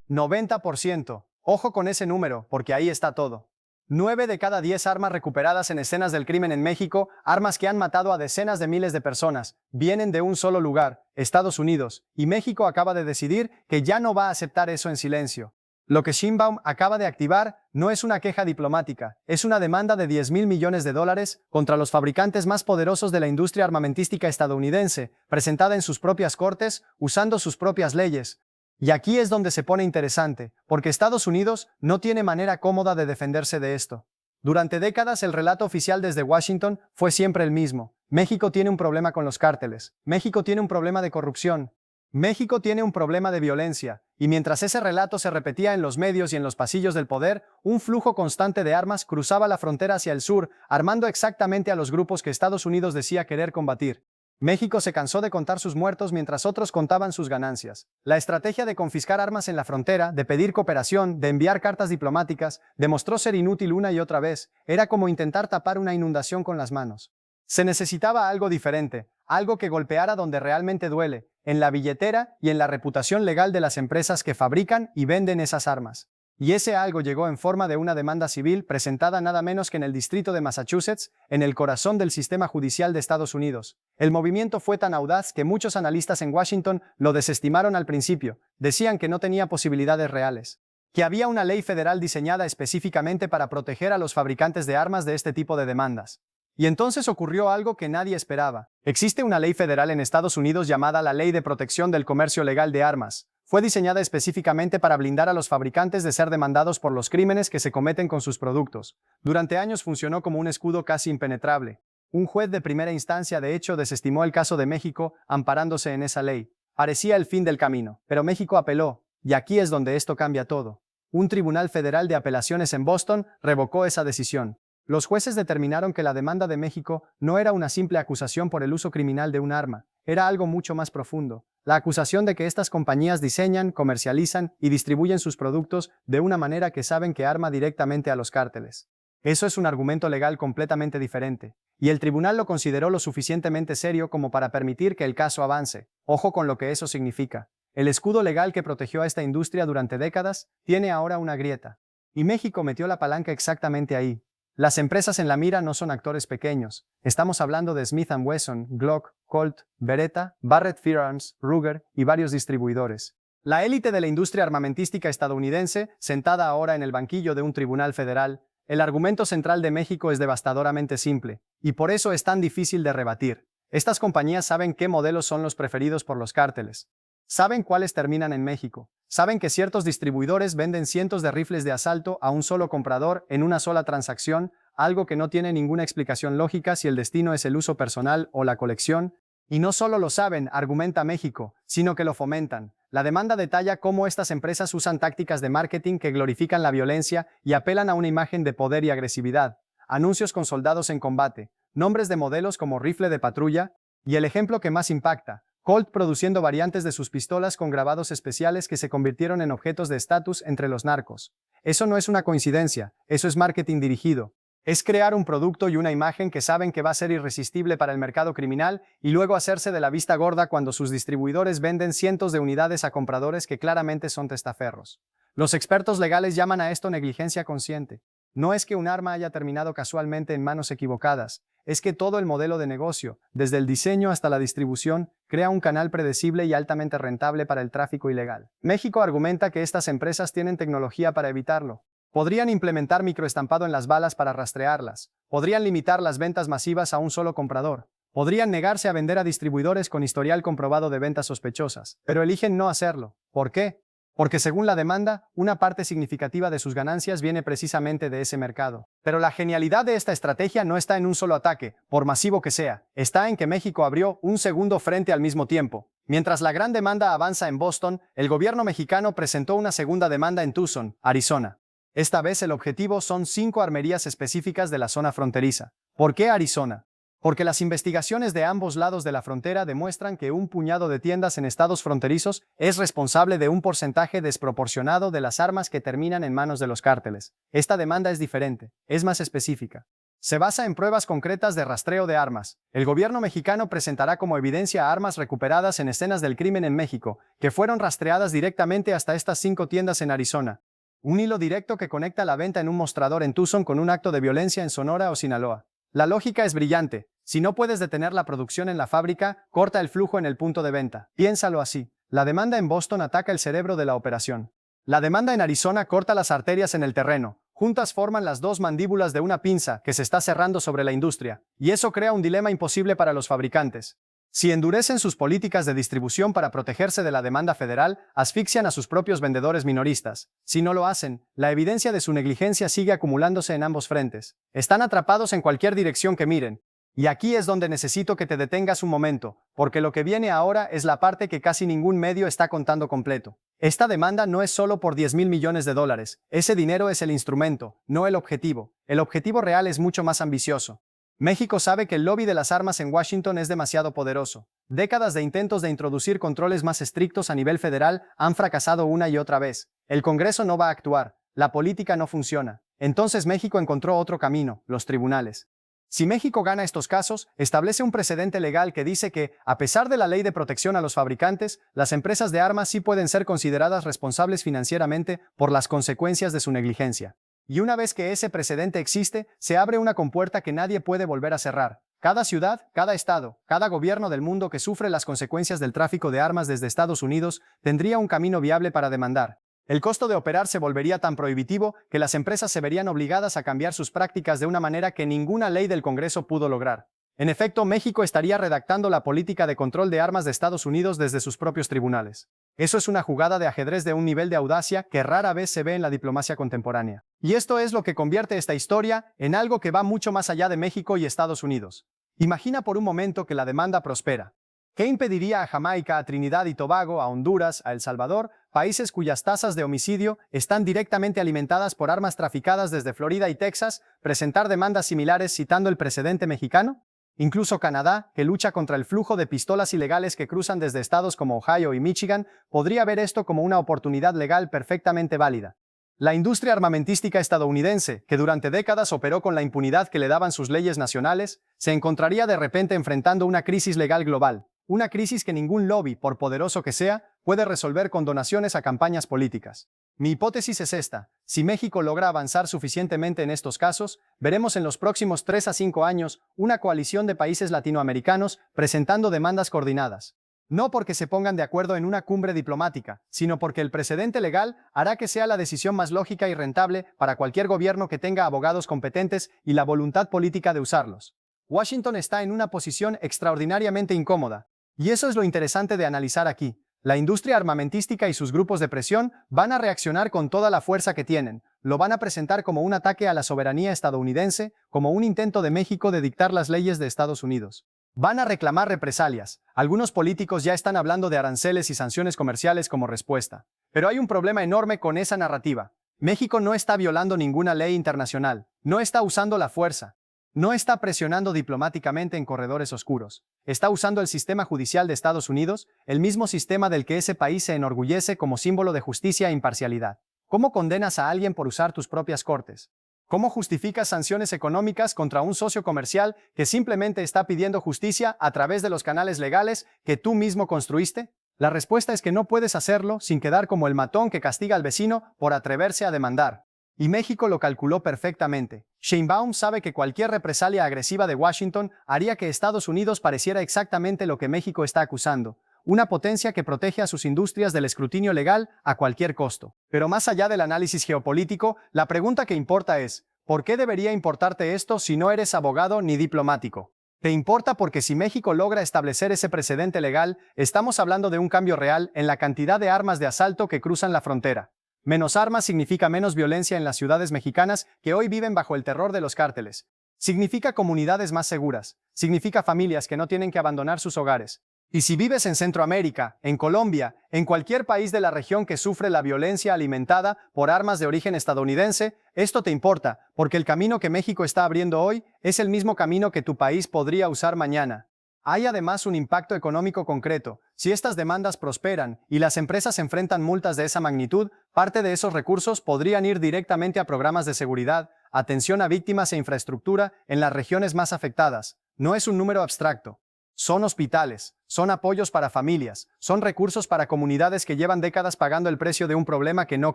90%. Ojo con ese número, porque ahí está todo. 9 de cada 10 armas recuperadas en escenas del crimen en México, armas que han matado a decenas de miles de personas, vienen de un solo lugar, Estados Unidos, y México acaba de decidir que ya no va a aceptar eso en silencio. Lo que Sheinbaum acaba de activar no es una queja diplomática, es una demanda de $10,000 millones contra los fabricantes más poderosos de la industria armamentística estadounidense, presentada en sus propias cortes, usando sus propias leyes. Y aquí es donde se pone interesante, porque Estados Unidos no tiene manera cómoda de defenderse de esto. Durante décadas el relato oficial desde Washington fue siempre el mismo. México tiene un problema con los cárteles, México tiene un problema de corrupción, México tiene un problema de violencia, y mientras ese relato se repetía en los medios y en los pasillos del poder, un flujo constante de armas cruzaba la frontera hacia el sur, armando exactamente a los grupos que Estados Unidos decía querer combatir. México se cansó de contar sus muertos mientras otros contaban sus ganancias. La estrategia de confiscar armas en la frontera, de pedir cooperación, de enviar cartas diplomáticas, demostró ser inútil una y otra vez. Era como intentar tapar una inundación con las manos. Se necesitaba algo diferente, algo que golpeara donde realmente duele, en la billetera y en la reputación legal de las empresas que fabrican y venden esas armas. Y ese algo llegó en forma de una demanda civil presentada nada menos que en el distrito de Massachusetts, en el corazón del sistema judicial de Estados Unidos. El movimiento fue tan audaz que muchos analistas en Washington lo desestimaron al principio, decían que no tenía posibilidades reales, que había una ley federal diseñada específicamente para proteger a los fabricantes de armas de este tipo de demandas. Y entonces ocurrió algo que nadie esperaba. Existe una ley federal en Estados Unidos llamada la Ley de Protección del Comercio Legal de Armas. Fue diseñada específicamente para blindar a los fabricantes de ser demandados por los crímenes que se cometen con sus productos. Durante años funcionó como un escudo casi impenetrable. Un juez de primera instancia de hecho desestimó el caso de México amparándose en esa ley. Parecía el fin del camino, pero México apeló, y aquí es donde esto cambia todo. Un tribunal federal de apelaciones en Boston revocó esa decisión. Los jueces determinaron que la demanda de México no era una simple acusación por el uso criminal de un arma, era algo mucho más profundo. La acusación de que estas compañías diseñan, comercializan y distribuyen sus productos de una manera que saben que arma directamente a los cárteles. Eso es un argumento legal completamente diferente, y el tribunal lo consideró lo suficientemente serio como para permitir que el caso avance. Ojo con lo que eso significa. El escudo legal que protegió a esta industria durante décadas tiene ahora una grieta. Y México metió la palanca exactamente ahí. Las empresas en la mira no son actores pequeños. Estamos hablando de Smith & Wesson, Glock, Colt, Beretta, Barrett Firearms, Ruger y varios distribuidores. La élite de la industria armamentística estadounidense, sentada ahora en el banquillo de un tribunal federal, el argumento central de México es devastadoramente simple, y por eso es tan difícil de rebatir. Estas compañías saben qué modelos son los preferidos por los cárteles. Saben cuáles terminan en México. Saben que ciertos distribuidores venden cientos de rifles de asalto a un solo comprador en una sola transacción, algo que no tiene ninguna explicación lógica si el destino es el uso personal o la colección. Y no solo lo saben, argumenta México, sino que lo fomentan. La demanda detalla cómo estas empresas usan tácticas de marketing que glorifican la violencia y apelan a una imagen de poder y agresividad. Anuncios con soldados en combate, nombres de modelos como rifle de patrulla, y el ejemplo que más impacta, Colt produciendo variantes de sus pistolas con grabados especiales que se convirtieron en objetos de estatus entre los narcos. Eso no es una coincidencia, eso es marketing dirigido. Es crear un producto y una imagen que saben que va a ser irresistible para el mercado criminal y luego hacerse de la vista gorda cuando sus distribuidores venden cientos de unidades a compradores que claramente son testaferros. Los expertos legales llaman a esto negligencia consciente. No es que un arma haya terminado casualmente en manos equivocadas, es que todo el modelo de negocio, desde el diseño hasta la distribución, crea un canal predecible y altamente rentable para el tráfico ilegal. México argumenta que estas empresas tienen tecnología para evitarlo. Podrían implementar microestampado en las balas para rastrearlas. Podrían limitar las ventas masivas a un solo comprador. Podrían negarse a vender a distribuidores con historial comprobado de ventas sospechosas. Pero eligen no hacerlo. ¿Por qué? Porque según la demanda, una parte significativa de sus ganancias viene precisamente de ese mercado. Pero la genialidad de esta estrategia no está en un solo ataque, por masivo que sea, está en que México abrió un segundo frente al mismo tiempo. Mientras la gran demanda avanza en Boston, el gobierno mexicano presentó una segunda demanda en Tucson, Arizona. Esta vez el objetivo son 5 armerías específicas de la zona fronteriza. ¿Por qué Arizona? Porque las investigaciones de ambos lados de la frontera demuestran que un puñado de tiendas en estados fronterizos es responsable de un porcentaje desproporcionado de las armas que terminan en manos de los cárteles. Esta demanda es diferente, es más específica. Se basa en pruebas concretas de rastreo de armas. El gobierno mexicano presentará como evidencia armas recuperadas en escenas del crimen en México, que fueron rastreadas directamente hasta estas 5 tiendas en Arizona. Un hilo directo que conecta la venta en un mostrador en Tucson con un acto de violencia en Sonora o Sinaloa. La lógica es brillante. Si no puedes detener la producción en la fábrica, corta el flujo en el punto de venta. Piénsalo así. La demanda en Boston ataca el cerebro de la operación. La demanda en Arizona corta las arterias en el terreno. Juntas forman las 2 mandíbulas de una pinza que se está cerrando sobre la industria, y eso crea un dilema imposible para los fabricantes. Si endurecen sus políticas de distribución para protegerse de la demanda federal, asfixian a sus propios vendedores minoristas. Si no lo hacen, la evidencia de su negligencia sigue acumulándose en ambos frentes. Están atrapados en cualquier dirección que miren. Y aquí es donde necesito que te detengas un momento, porque lo que viene ahora es la parte que casi ningún medio está contando completo. Esta demanda no es solo por $10,000 millones. Ese dinero es el instrumento, no el objetivo. El objetivo real es mucho más ambicioso. México sabe que el lobby de las armas en Washington es demasiado poderoso. Décadas de intentos de introducir controles más estrictos a nivel federal han fracasado una y otra vez. El Congreso no va a actuar. La política no funciona. Entonces México encontró otro camino, los tribunales. Si México gana estos casos, establece un precedente legal que dice que, a pesar de la ley de protección a los fabricantes, las empresas de armas sí pueden ser consideradas responsables financieramente por las consecuencias de su negligencia. Y una vez que ese precedente existe, se abre una compuerta que nadie puede volver a cerrar. Cada ciudad, cada estado, cada gobierno del mundo que sufre las consecuencias del tráfico de armas desde Estados Unidos tendría un camino viable para demandar. El costo de operar se volvería tan prohibitivo que las empresas se verían obligadas a cambiar sus prácticas de una manera que ninguna ley del Congreso pudo lograr. En efecto, México estaría redactando la política de control de armas de Estados Unidos desde sus propios tribunales. Eso es una jugada de ajedrez de un nivel de audacia que rara vez se ve en la diplomacia contemporánea. Y esto es lo que convierte esta historia en algo que va mucho más allá de México y Estados Unidos. Imagina por un momento que la demanda prospera. ¿Qué impediría a Jamaica, a Trinidad y Tobago, a Honduras, a El Salvador, países cuyas tasas de homicidio están directamente alimentadas por armas traficadas desde Florida y Texas, presentar demandas similares citando el precedente mexicano? Incluso Canadá, que lucha contra el flujo de pistolas ilegales que cruzan desde estados como Ohio y Michigan, podría ver esto como una oportunidad legal perfectamente válida. La industria armamentística estadounidense, que durante décadas operó con la impunidad que le daban sus leyes nacionales, se encontraría de repente enfrentando una crisis legal global. Una crisis que ningún lobby, por poderoso que sea, puede resolver con donaciones a campañas políticas. Mi hipótesis es esta: si México logra avanzar suficientemente en estos casos, veremos en los próximos 3 a 5 años una coalición de países latinoamericanos presentando demandas coordinadas. No porque se pongan de acuerdo en una cumbre diplomática, sino porque el precedente legal hará que sea la decisión más lógica y rentable para cualquier gobierno que tenga abogados competentes y la voluntad política de usarlos. Washington está en una posición extraordinariamente incómoda. Y eso es lo interesante de analizar aquí. La industria armamentística y sus grupos de presión van a reaccionar con toda la fuerza que tienen. Lo van a presentar como un ataque a la soberanía estadounidense, como un intento de México de dictar las leyes de Estados Unidos. Van a reclamar represalias. Algunos políticos ya están hablando de aranceles y sanciones comerciales como respuesta. Pero hay un problema enorme con esa narrativa. México no está violando ninguna ley internacional. No está usando la fuerza. No está presionando diplomáticamente en corredores oscuros. Está usando el sistema judicial de Estados Unidos, el mismo sistema del que ese país se enorgullece como símbolo de justicia e imparcialidad. ¿Cómo condenas a alguien por usar tus propias cortes? ¿Cómo justificas sanciones económicas contra un socio comercial que simplemente está pidiendo justicia a través de los canales legales que tú mismo construiste? La respuesta es que no puedes hacerlo sin quedar como el matón que castiga al vecino por atreverse a demandar. Y México lo calculó perfectamente. Sheinbaum sabe que cualquier represalia agresiva de Washington haría que Estados Unidos pareciera exactamente lo que México está acusando: una potencia que protege a sus industrias del escrutinio legal a cualquier costo. Pero más allá del análisis geopolítico, la pregunta que importa es: ¿por qué debería importarte esto si no eres abogado ni diplomático? Te importa porque si México logra establecer ese precedente legal, estamos hablando de un cambio real en la cantidad de armas de asalto que cruzan la frontera. Menos armas significa menos violencia en las ciudades mexicanas que hoy viven bajo el terror de los cárteles. Significa comunidades más seguras. Significa familias que no tienen que abandonar sus hogares. Y si vives en Centroamérica, en Colombia, en cualquier país de la región que sufre la violencia alimentada por armas de origen estadounidense, esto te importa, porque el camino que México está abriendo hoy es el mismo camino que tu país podría usar mañana. Hay además un impacto económico concreto. Si estas demandas prosperan y las empresas enfrentan multas de esa magnitud, parte de esos recursos podrían ir directamente a programas de seguridad, atención a víctimas e infraestructura en las regiones más afectadas. No es un número abstracto. Son hospitales, son apoyos para familias, son recursos para comunidades que llevan décadas pagando el precio de un problema que no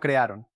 crearon.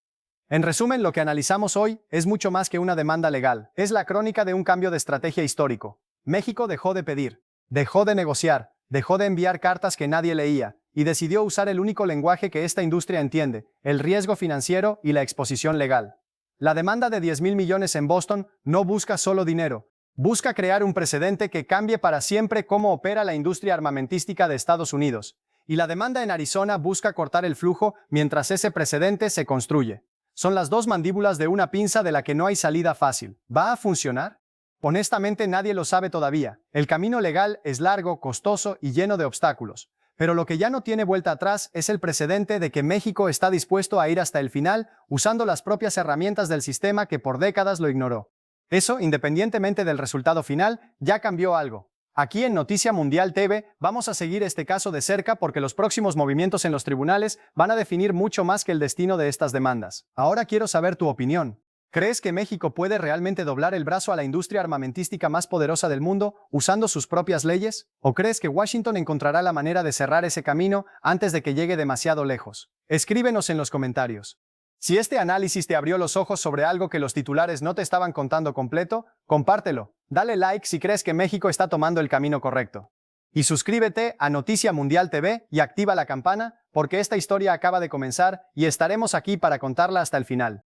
En resumen, lo que analizamos hoy es mucho más que una demanda legal. Es la crónica de un cambio de estrategia histórico. México dejó de pedir, dejó de negociar, dejó de enviar cartas que nadie leía, y decidió usar el único lenguaje que esta industria entiende, el riesgo financiero y la exposición legal. La demanda de 10,000 millones en Boston no busca solo dinero, busca crear un precedente que cambie para siempre cómo opera la industria armamentística de Estados Unidos, y la demanda en Arizona busca cortar el flujo mientras ese precedente se construye. Son las dos mandíbulas de una pinza de la que no hay salida fácil. ¿Va a funcionar? Honestamente, nadie lo sabe todavía. El camino legal es largo, costoso y lleno de obstáculos. Pero lo que ya no tiene vuelta atrás es el precedente de que México está dispuesto a ir hasta el final usando las propias herramientas del sistema que por décadas lo ignoró. Eso, independientemente del resultado final, ya cambió algo. Aquí en Noticia Mundial TV vamos a seguir este caso de cerca porque los próximos movimientos en los tribunales van a definir mucho más que el destino de estas demandas. Ahora quiero saber tu opinión. ¿Crees que México puede realmente doblar el brazo a la industria armamentística más poderosa del mundo usando sus propias leyes? ¿O crees que Washington encontrará la manera de cerrar ese camino antes de que llegue demasiado lejos? Escríbenos en los comentarios. Si este análisis te abrió los ojos sobre algo que los titulares no te estaban contando completo, compártelo. Dale like si crees que México está tomando el camino correcto. Y suscríbete a Noticia Mundial TV y activa la campana porque esta historia acaba de comenzar y estaremos aquí para contarla hasta el final.